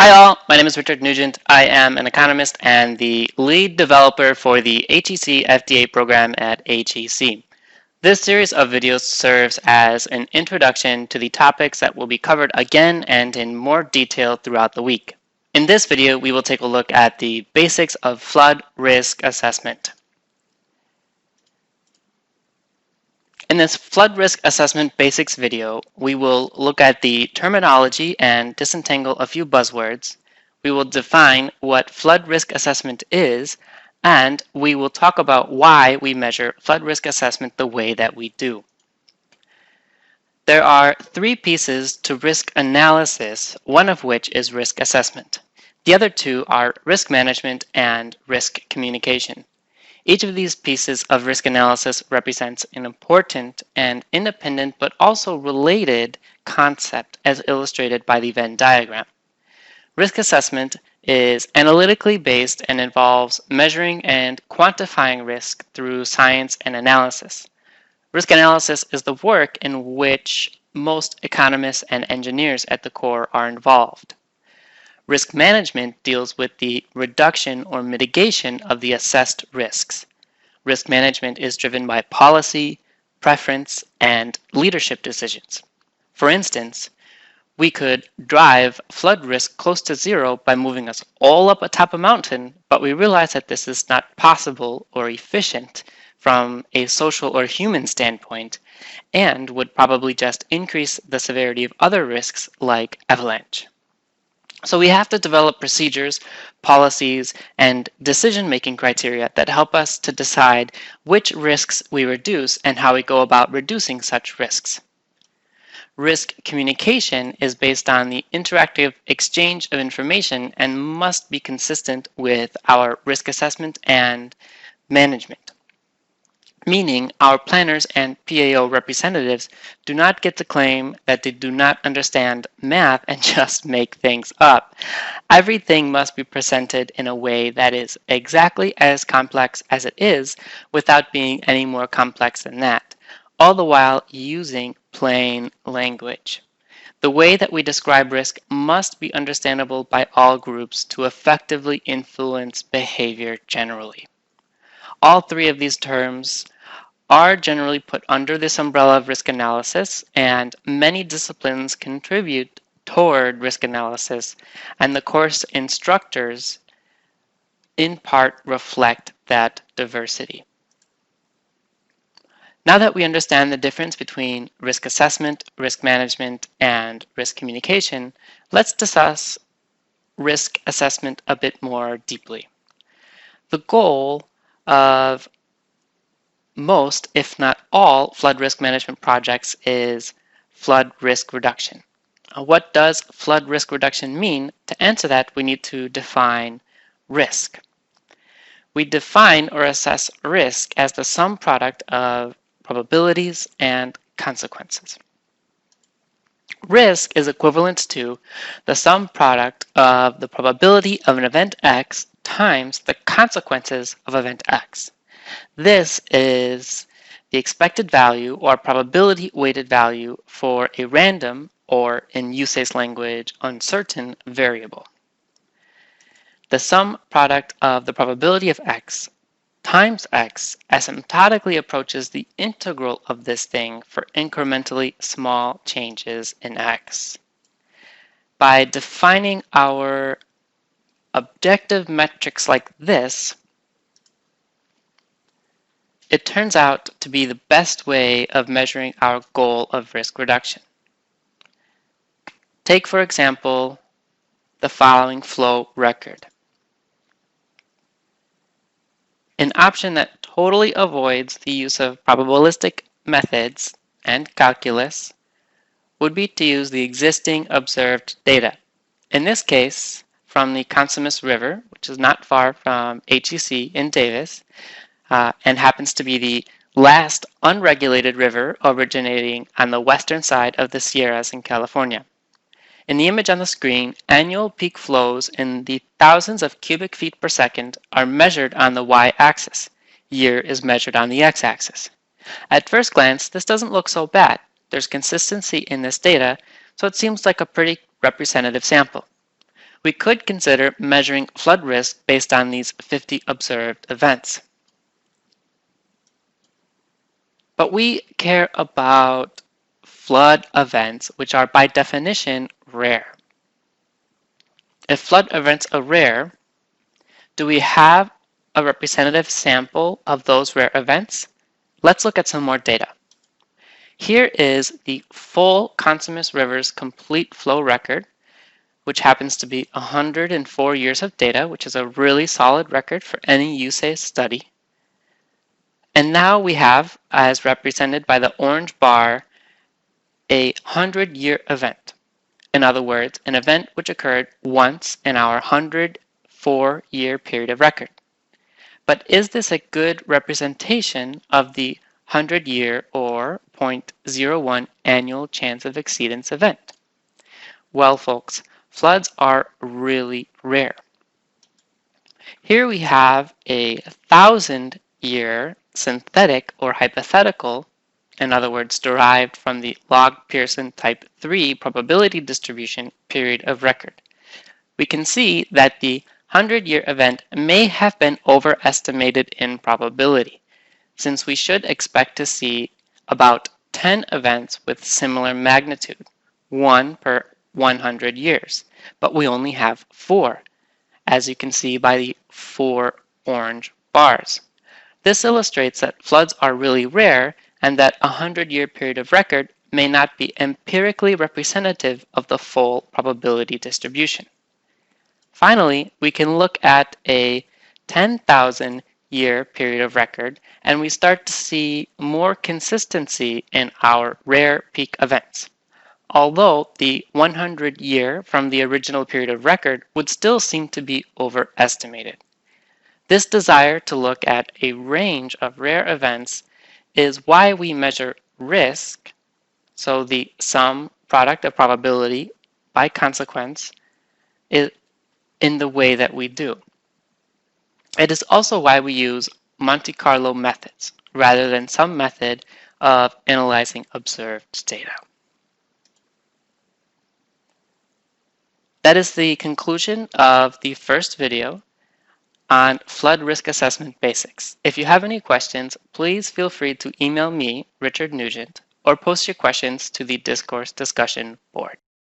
Hi all, my name is Richard Nugent. I am an economist and the lead developer for the HEC FDA program at HEC. This series of videos serves as an introduction to the topics that will be covered again and in more detail throughout the week. In this video, we will take a look at the basics of flood risk assessment. In this flood risk assessment basics video, we will look at the terminology and disentangle a few buzzwords. We will define what flood risk assessment is, and we will talk about why we measure flood risk assessment the way that we do. There are three pieces to risk analysis, one of which is risk assessment. The other two are risk management and risk communication. Each of these pieces of risk analysis represents an important and independent but also related concept as illustrated by the Venn diagram. Risk assessment is analytically based and involves measuring and quantifying risk through science and analysis. Risk analysis is the work in which most economists and engineers at the core are involved. Risk management deals with the reduction or mitigation of the assessed risks. Risk management is driven by policy, preference, and leadership decisions. For instance, we could drive flood risk close to zero by moving us all up atop a mountain, but we realize that this is not possible or efficient from a social or human standpoint and would probably just increase the severity of other risks like avalanche. So we have to develop procedures, policies, and decision-making criteria that help us to decide which risks we reduce and how we go about reducing such risks. Risk communication is based on the interactive exchange of information and must be consistent with our risk assessment and management. Meaning our planners and PAO representatives do not get to claim that they do not understand math and just make things up. Everything must be presented in a way that is exactly as complex as it is without being any more complex than that, all the while using plain language. The way that we describe risk must be understandable by all groups to effectively influence behavior generally. All three of these terms are generally put under this umbrella of risk analysis, and many disciplines contribute toward risk analysis, and the course instructors in part reflect that diversity. Now that we understand the difference between risk assessment, risk management, and risk communication, let's discuss risk assessment a bit more deeply. The goal of most, if not all, flood risk management projects is flood risk reduction. What does flood risk reduction mean? To answer that, we need to define risk. We define or assess risk as the sum product of probabilities and consequences. Risk is equivalent to the sum product of the probability of an event X times the consequences of event X. This is the expected value or probability weighted value for a random, or in USACE language, uncertain variable. The sum product of the probability of x times x asymptotically approaches the integral of this thing for incrementally small changes in x. By defining our objective metrics like this, it turns out to be the best way of measuring our goal of risk reduction. Take, for example, the following flow record. An option that totally avoids the use of probabilistic methods and calculus would be to use the existing observed data. In this case, from the Cosumnes River, which is not far from HEC in Davis, and happens to be the last unregulated river originating on the western side of the Sierras in California. In the image on the screen, annual peak flows in the thousands of cubic feet per second are measured on the y-axis. Year is measured on the x-axis. At first glance, this doesn't look so bad. There's consistency in this data, so it seems like a pretty representative sample. We could consider measuring flood risk based on these 50 observed events. But we care about flood events, which are by definition rare. If flood events are rare, do we have a representative sample of those rare events? Let's look at some more data. Here is the full Consumnes River's complete flow record, which happens to be 104 years of data, which is a really solid record for any USACE study. And now we have, as represented by the orange bar, a 100-year event. In other words, an event which occurred once in our 104-year period of record. But is this a good representation of the 100-year or 0.01 annual chance of exceedance event? Well, folks, floods are really rare. Here we have a 1,000-year synthetic or hypothetical, in other words, derived from the log Pearson type 3 probability distribution period of record. We can see that the 100-year event may have been overestimated in probability, since we should expect to see about 10 events with similar magnitude, 1 per 100 years, but we only have 4, as you can see by the 4 orange bars. This illustrates that floods are really rare and that a 100-year period of record may not be empirically representative of the full probability distribution. Finally, we can look at a 10,000-year period of record, and we start to see more consistency in our rare peak events. Although the 100-year from the original period of record would still seem to be overestimated. This desire to look at a range of rare events is why we measure risk, so the sum product of probability by consequence, in the way that we do. It is also why we use Monte Carlo methods rather than some method of analyzing observed data. That is the conclusion of the first video on flood risk assessment basics. If you have any questions, please feel free to email me, Richard Nugent, or post your questions to the Discourse discussion board.